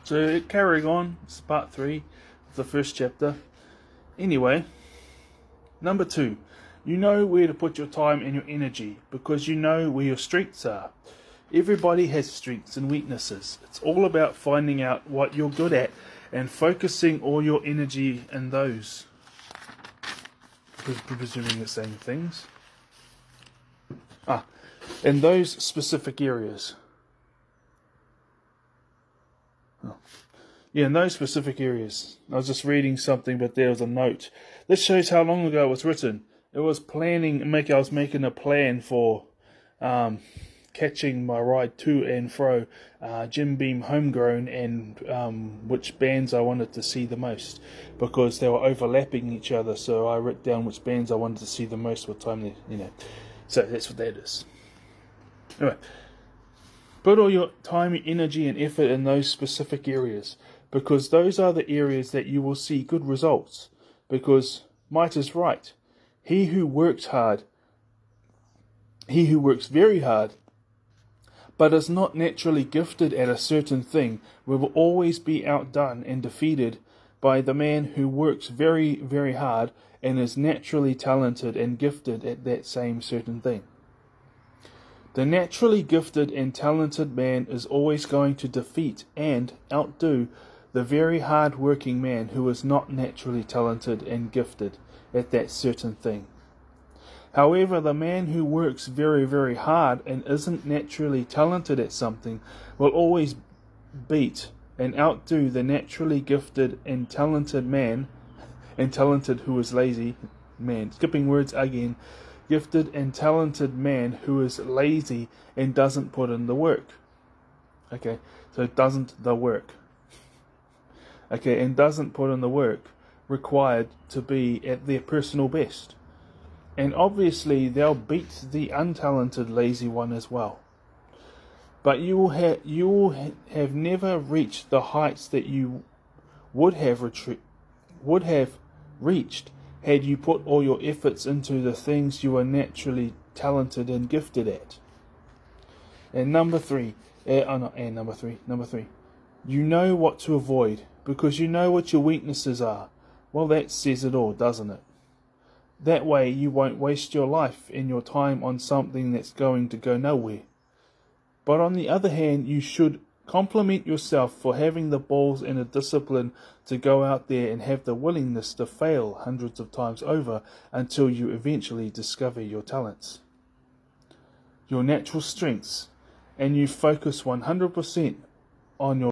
So carrying on, it's part 3 of the first chapter. Anyway, number 2, you know where to put your time and your energy because you know where your strengths are. Everybody has strengths and weaknesses. It's all about finding out what you're good at and focusing all your energy in those. Presuming the same things. In those specific areas. Yeah, in those specific areas. I was just reading something, but there was a note. This shows how long ago it was written. It was I was making a plan for catching my ride to and fro, Jim Beam Homegrown, and which bands I wanted to see the most, because they were overlapping each other. So I wrote down which bands I wanted to see the most, what time they, So that's what that is. Anyway, put all your time, energy, and effort in those specific areas, because those are the areas that you will see good results. Because might is right. He who works very hard, but is not naturally gifted at a certain thing, will always be outdone and defeated by the man who works very, very hard and is naturally talented and gifted at that same certain thing. The naturally gifted and talented man is always going to defeat and outdo the very hard-working man who is not naturally talented and gifted at that certain thing. However, the man who works very, very hard and isn't naturally talented at something will always beat and outdo the naturally gifted and talented man, and talented who is lazy man. Skipping words again. Gifted and talented man who is lazy and doesn't put in the work. Okay, so doesn't the work. Okay, and doesn't put in the work required to be at their personal best. And obviously they'll beat the untalented lazy one as well. But you will have never reached the heights that you would have reached had you put all your efforts into the things you are naturally talented and gifted at. And number 3, number 3, you know what to avoid because you know what your weaknesses are. Well, that says it all, doesn't it? That way you won't waste your life and your time on something that's going to go nowhere. But on the other hand, you should compliment yourself for having the balls and the discipline to go out there and have the willingness to fail hundreds of times over until you eventually discover your talents, your natural strengths, and you focus 100% on your